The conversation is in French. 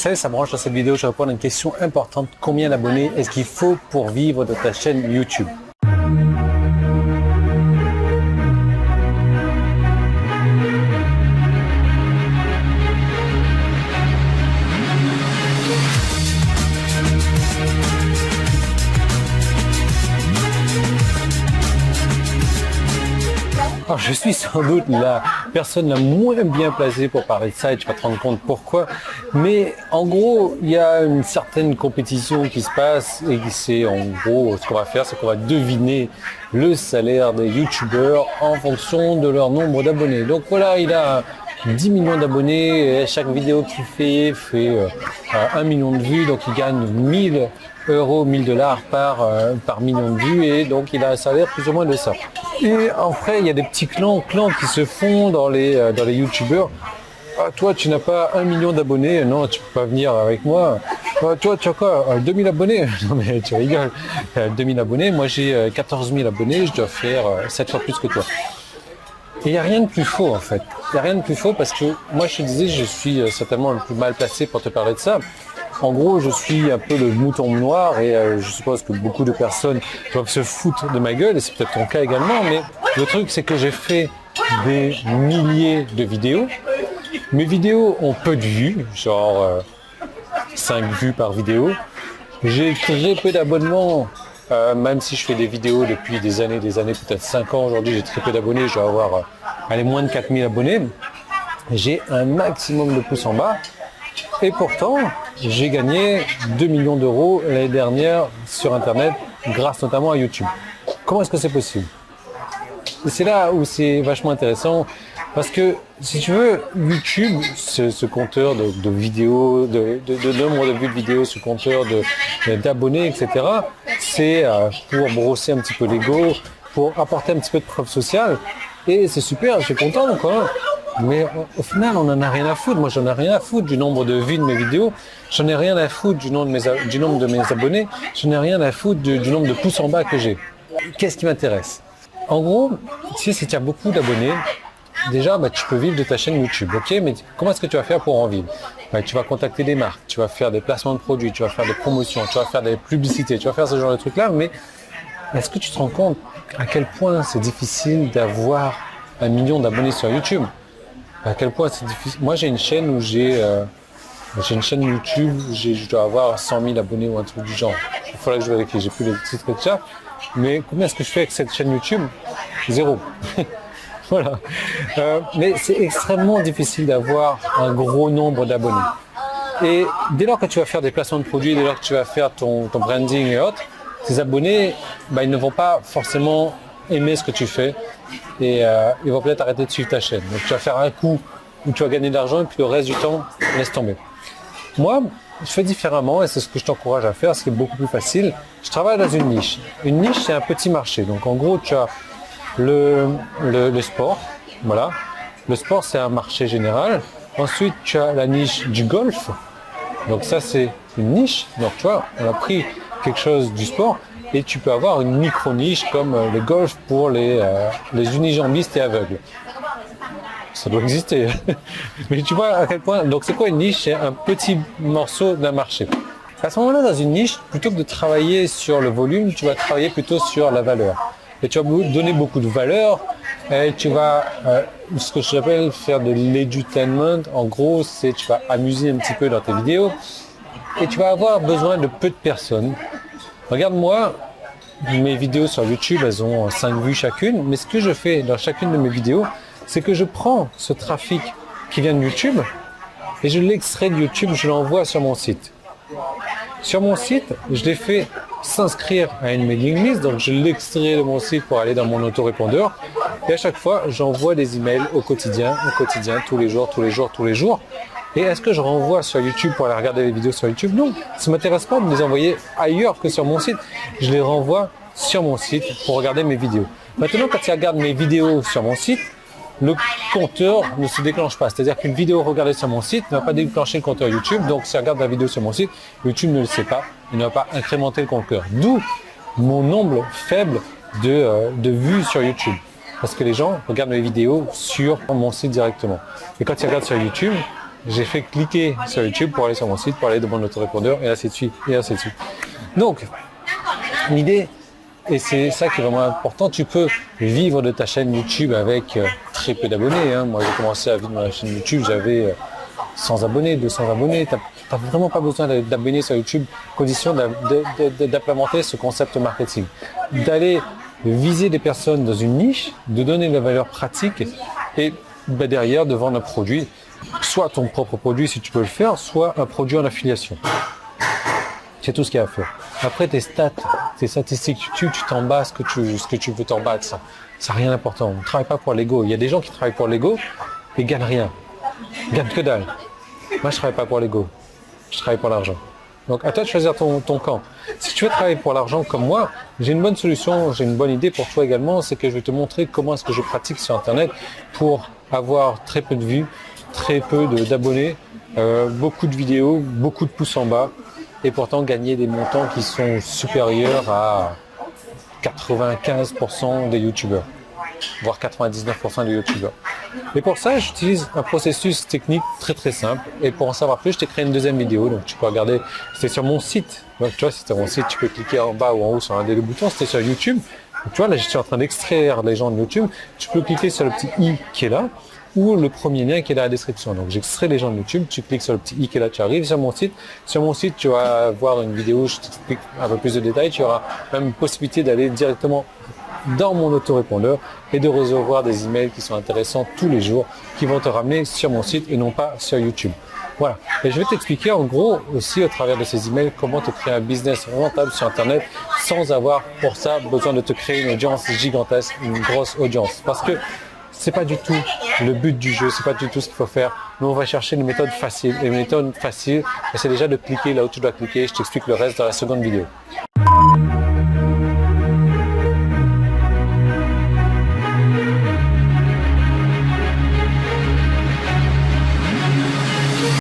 Salut, ça branche dans cette vidéo, je vais répondre à une question importante. Combien d'abonnés est-ce qu'il faut pour vivre de ta chaîne YouTube? Alors, je suis sans doute la personne la moins bien placée pour parler de ça et tu vas te rendre compte pourquoi. Mais en gros, il y a une certaine compétition qui se passe et c'est en gros ce qu'on va faire, c'est qu'on va deviner le salaire des youtubeurs en fonction de leur nombre d'abonnés. Donc voilà, il a 10 millions d'abonnés et chaque vidéo qu'il fait 1 million de vues, donc il gagne 1000 euros, 1000 dollars par million de vues et donc il a un salaire plus ou moins de ça. Et après il y a des petits clans qui se font dans les youtubeurs. Ah, toi tu n'as pas 1 million d'abonnés, non tu peux pas venir avec moi. Ah, toi tu as quoi, 2000 abonnés? Non mais tu rigoles, 2000 abonnés, moi j'ai 14 000 abonnés, je dois faire 7 fois plus que toi. Et il n'y a rien de plus faux en fait. Il n'y a rien de plus faux parce que moi je te disais, je suis certainement le plus mal placé pour te parler de ça. En gros, je suis un peu le mouton noir et je suppose que beaucoup de personnes doivent se foutre de ma gueule et c'est peut-être ton cas également. Mais le truc, c'est que j'ai fait des milliers de vidéos. Mes vidéos ont peu de vues, genre 5 vues par vidéo. J'ai très peu d'abonnements. Même si je fais des vidéos depuis des années, peut-être 5 ans aujourd'hui, j'ai très peu d'abonnés, je dois avoir moins de 4000 abonnés. J'ai un maximum de pouces en bas et pourtant j'ai gagné 2 millions d'euros l'année dernière sur internet grâce notamment à YouTube. Comment est-ce que c'est possible? Et c'est là où c'est vachement intéressant parce que si tu veux, YouTube, ce compteur de vidéos, de nombre de vues de vidéos, ce compteur d'abonnés, etc., c'est pour brosser un petit peu l'ego, pour apporter un petit peu de preuve sociale. Et c'est super, je suis content, quoi. Mais au final, on n'en a rien à foutre. Moi, j'en ai rien à foutre du nombre de vues de mes vidéos. J'en ai rien à foutre du nombre de mes abonnés. J'en ai rien à foutre du nombre de pouces en bas que j'ai. Qu'est-ce qui m'intéresse? En gros, si tu as beaucoup d'abonnés, déjà, tu peux vivre de ta chaîne YouTube, ok? Mais comment est-ce que tu vas faire pour en vivre? Tu vas contacter des marques, tu vas faire des placements de produits, tu vas faire des promotions, tu vas faire des publicités, tu vas faire ce genre de trucs-là. Mais est-ce que tu te rends compte à quel point c'est difficile d'avoir 1 million d'abonnés sur YouTube? À quel point c'est difficile. Moi, j'ai une chaîne où j'ai une chaîne YouTube où je dois avoir 100 000 abonnés ou un truc du genre. Il faudrait que je vérifie, j'ai plus les titres que ça. Mais combien est-ce que je fais avec cette chaîne YouTube? 0. Voilà. Mais c'est extrêmement difficile d'avoir un gros nombre d'abonnés. Et dès lors que tu vas faire des placements de produits, dès lors que tu vas faire ton branding et autres, tes abonnés, ils ne vont pas forcément aimer ce que tu fais et ils vont peut-être arrêter de suivre ta chaîne. Donc tu vas faire un coup où tu vas gagner de l'argent et puis le reste du temps, laisse tomber. Moi, je fais différemment et c'est ce que je t'encourage à faire, ce qui est beaucoup plus facile. Je travaille dans une niche. Une niche, c'est un petit marché. Donc en gros, tu as le sport, voilà. Le sport, c'est un marché général. Ensuite, tu as la niche du golf. Donc ça, c'est une niche. Donc tu vois, on a pris quelque chose du sport et tu peux avoir une micro-niche comme le golf pour les unijambistes et aveugles. Ça doit exister. Mais tu vois à quel point... Donc c'est quoi une niche? C'est un petit morceau d'un marché. À ce moment-là, dans une niche, plutôt que de travailler sur le volume, tu vas travailler plutôt sur la valeur. Et tu vas donner beaucoup de valeur et tu vas, ce que j'appelle faire de l'edutainment. En gros, c'est tu vas amuser un petit peu dans tes vidéos et tu vas avoir besoin de peu de personnes. Regarde-moi, mes vidéos sur YouTube, elles ont 5 vues chacune, mais ce que je fais dans chacune de mes vidéos, c'est que je prends ce trafic qui vient de YouTube et je l'extrais de YouTube, je l'envoie sur mon site. Sur mon site, je l'ai fait s'inscrire à une mailing list, donc je l'extrais de mon site pour aller dans mon autorépondeur et à chaque fois, j'envoie des emails au quotidien, tous les jours. Et est-ce que je renvoie sur YouTube pour aller regarder les vidéos sur YouTube? Non, ça ne m'intéresse pas de les envoyer ailleurs que sur mon site. Je les renvoie sur mon site pour regarder mes vidéos. Maintenant, quand tu regardes mes vidéos sur mon site, le compteur ne se déclenche pas. C'est-à-dire qu'une vidéo regardée sur mon site ne va pas déclencher le compteur YouTube. Donc, si tu regardes la vidéo sur mon site, YouTube ne le sait pas. Il ne va pas incrémenter le compteur. D'où mon nombre faible de vues sur YouTube. Parce que les gens regardent mes vidéos sur mon site directement. Et quand ils regardent sur YouTube, j'ai fait cliquer sur YouTube pour aller sur mon site, pour aller de mon autorépondeur, et ainsi de suite, et ainsi de suite. Donc, l'idée, et c'est ça qui est vraiment important, tu peux vivre de ta chaîne YouTube avec très peu d'abonnés. Hein. Moi, j'ai commencé à vivre de ma chaîne YouTube, j'avais 100 abonnés, 200 abonnés. Tu n'as vraiment pas besoin d'abonnés sur YouTube, condition d'implémenter ce concept marketing. D'aller viser des personnes dans une niche, de donner de la valeur pratique et derrière de vendre un produit, soit ton propre produit si tu peux le faire, soit un produit en affiliation. C'est tout ce qu'il y a à faire. Après, tes stats, tes statistiques YouTube, tu t'en bats ce que tu veux t'en battre. Ça n'a rien d'important. On ne travaille pas pour l'ego. Il y a des gens qui travaillent pour l'ego et gagnent rien. Ils gagnent que dalle. Moi, je ne travaille pas pour l'ego. Je travaille pour l'argent. Donc, à toi de choisir ton camp. Si tu veux travailler pour l'argent comme moi, j'ai une bonne solution, j'ai une bonne idée pour toi également. C'est que je vais te montrer comment est-ce que je pratique sur Internet pour avoir très peu de vues, très peu d'abonnés, beaucoup de vidéos, beaucoup de pouces en bas. Et pourtant gagner des montants qui sont supérieurs à 95% des youtubeurs, voire 99% des youtubeurs. Et pour ça, j'utilise un processus technique très très simple. Et pour en savoir plus, je t'ai créé une deuxième vidéo. Donc tu peux regarder, c'était sur mon site. Donc tu vois, si c'est mon site, tu peux cliquer en bas ou en haut sur un des deux boutons. C'était sur YouTube. Donc, tu vois, là je suis en train d'extraire les gens de YouTube. Tu peux cliquer sur le petit i qui est là, ou le premier lien qui est dans la description. Donc j'extrais les gens de YouTube, tu cliques sur le petit i qui est là, tu arrives sur mon site. Sur mon site, tu vas voir une vidéo où je t'explique un peu plus de détails. Tu auras même une possibilité d'aller directement dans mon autorépondeur et de recevoir des emails qui sont intéressants tous les jours, qui vont te ramener sur mon site et non pas sur YouTube. Voilà. Et je vais t'expliquer en gros aussi au travers de ces emails comment te créer un business rentable sur Internet sans avoir pour ça besoin de te créer une audience gigantesque, une grosse audience. Parce que c'est pas du tout le but du jeu, c'est pas du tout ce qu'il faut faire. Nous, on va chercher une méthode facile. Et une méthode facile, c'est déjà de cliquer là où tu dois cliquer. Je t'explique le reste dans la seconde vidéo.